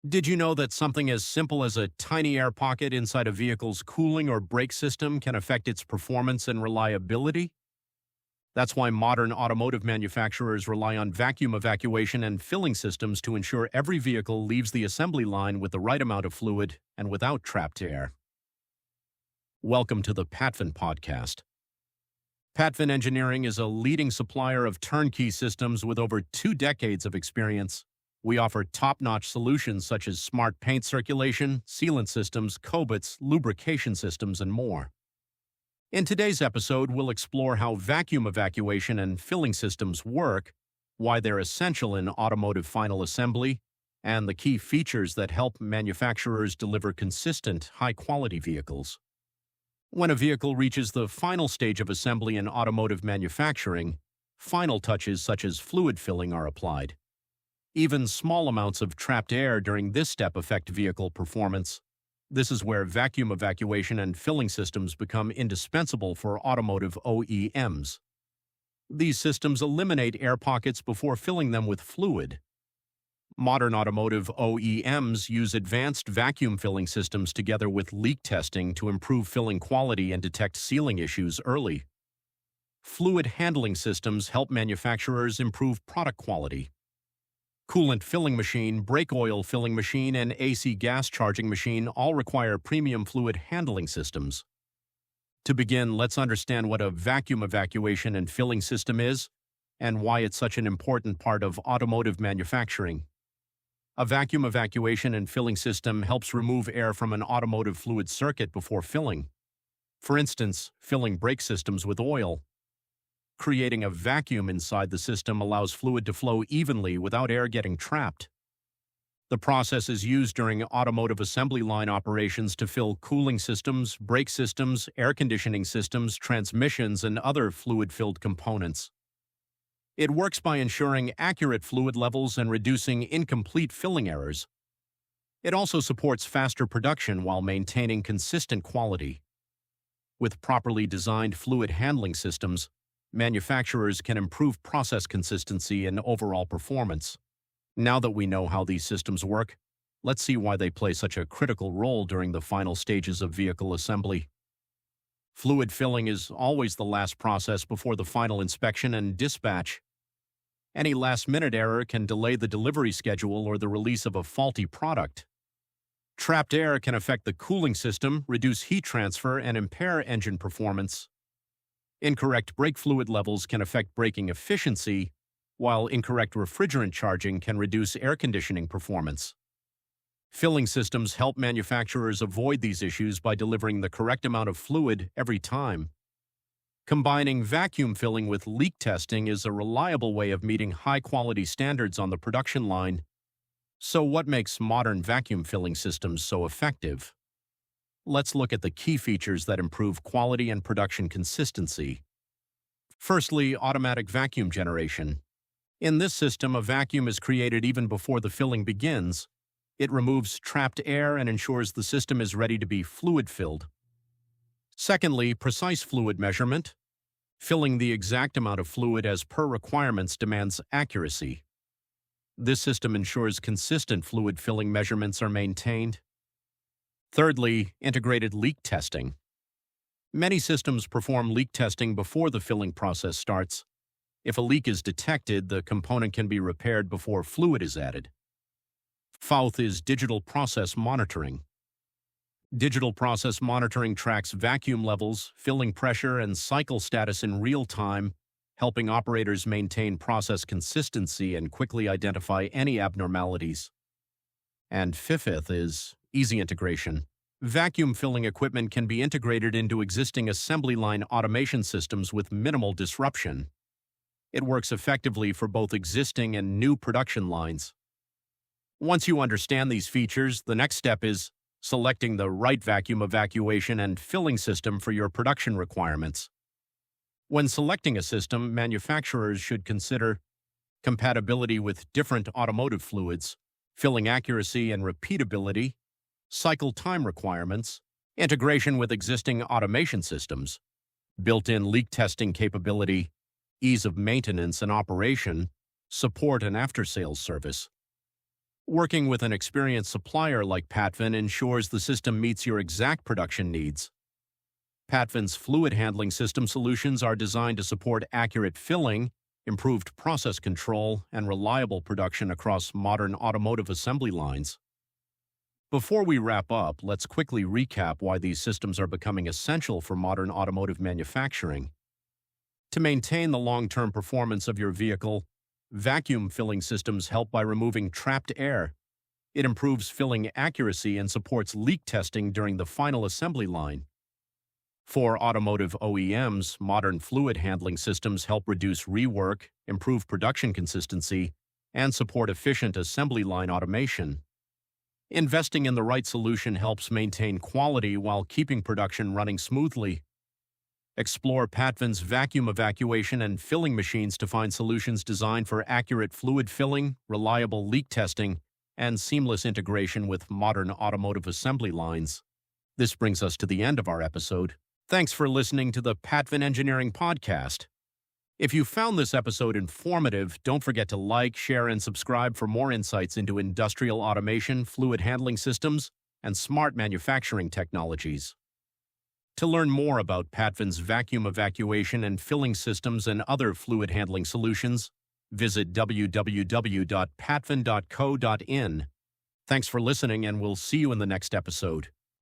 Did you know that something as simple as a tiny air pocket inside a vehicle's cooling or brake system can affect its performance and reliability? That's why modern automotive manufacturers rely on vacuum evacuation and filling systems to ensure every vehicle leaves the assembly line with the right amount of fluid and without trapped air. Welcome to the Patvin Podcast. Patvin Engineering is a leading supplier of turnkey systems with over 2 decades of experience. We offer top-notch solutions such as smart paint circulation, sealant systems, cobots, lubrication systems, and more. In today's episode, we'll explore how vacuum evacuation and filling systems work, why they're essential in automotive final assembly, and the key features that help manufacturers deliver consistent, high-quality vehicles. When a vehicle reaches the final stage of assembly in automotive manufacturing, final touches such as fluid filling are applied. Even small amounts of trapped air during this step affect vehicle performance. This is where vacuum evacuation and filling systems become indispensable for automotive OEMs. These systems eliminate air pockets before filling them with fluid. Modern automotive OEMs use advanced vacuum filling systems together with leak testing to improve filling quality and detect sealing issues early. Fluid handling systems help manufacturers improve product quality. Coolant filling machine, brake oil filling machine, and AC gas charging machine all require premium fluid handling systems. To begin, let's understand what a vacuum evacuation and filling system is and why it's such an important part of automotive manufacturing. A vacuum evacuation and filling system helps remove air from an automotive fluid circuit before filling. For instance, filling brake systems with oil. Creating a vacuum inside the system allows fluid to flow evenly without air getting trapped. The process is used during automotive assembly line operations to fill cooling systems, brake systems, air conditioning systems, transmissions, and other fluid-filled components. It works by ensuring accurate fluid levels and reducing incomplete filling errors. It also supports faster production while maintaining consistent quality. With properly designed fluid handling systems, manufacturers can improve process consistency and overall performance. Now that we know how these systems work, let's see why they play such a critical role during the final stages of vehicle assembly. Fluid filling is always the last process before the final inspection and dispatch. Any last-minute error can delay the delivery schedule or the release of a faulty product. Trapped air can affect the cooling system, reduce heat transfer, and impair engine performance. Incorrect brake fluid levels can affect braking efficiency, while incorrect refrigerant charging can reduce air conditioning performance. Filling systems help manufacturers avoid these issues by delivering the correct amount of fluid every time. Combining vacuum filling with leak testing is a reliable way of meeting high-quality standards on the production line. So what makes modern vacuum filling systems so effective? Let's look at the key features that improve quality and production consistency. Firstly, automatic vacuum generation. In this system, a vacuum is created even before the filling begins. It removes trapped air and ensures the system is ready to be fluid-filled. Secondly, precise fluid measurement. Filling the exact amount of fluid as per requirements demands accuracy. This system ensures consistent fluid filling measurements are maintained. Thirdly, integrated leak testing. Many systems perform leak testing before the filling process starts. If a leak is detected, the component can be repaired before fluid is added. Fourth is digital process monitoring. Digital process monitoring tracks vacuum levels, filling pressure, and cycle status in real time, helping operators maintain process consistency and quickly identify any abnormalities. And fifth is easy integration. Vacuum filling equipment can be integrated into existing assembly line automation systems with minimal disruption. It works effectively for both existing and new production lines. Once you understand these features, the next step is selecting the right vacuum evacuation and filling system for your production requirements. When selecting a system, manufacturers should consider compatibility with different automotive fluids, filling accuracy and repeatability, cycle time requirements, integration with existing automation systems, built-in leak testing capability, ease of maintenance and operation, support and after-sales service. Working with an experienced supplier like Patvin ensures the system meets your exact production needs. Patvin's fluid handling system solutions are designed to support accurate filling, improved process control, and reliable production across modern automotive assembly lines. Before we wrap up, let's quickly recap why these systems are becoming essential for modern automotive manufacturing. To maintain the long-term performance of your vehicle, vacuum filling systems help by removing trapped air. It improves filling accuracy and supports leak testing during the final assembly line. For automotive OEMs, modern fluid handling systems help reduce rework, improve production consistency, and support efficient assembly line automation. Investing in the right solution helps maintain quality while keeping production running smoothly. Explore Patvin's vacuum evacuation and filling machines to find solutions designed for accurate fluid filling, reliable leak testing, and seamless integration with modern automotive assembly lines. This brings us to the end of our episode. Thanks for listening to the Patvin Engineering Podcast. If you found this episode informative, don't forget to like, share, and subscribe for more insights into industrial automation, fluid handling systems, and smart manufacturing technologies. To learn more about Patvin's vacuum evacuation and filling systems and other fluid handling solutions, visit www.patvin.co.in. Thanks for listening, and we'll see you in the next episode.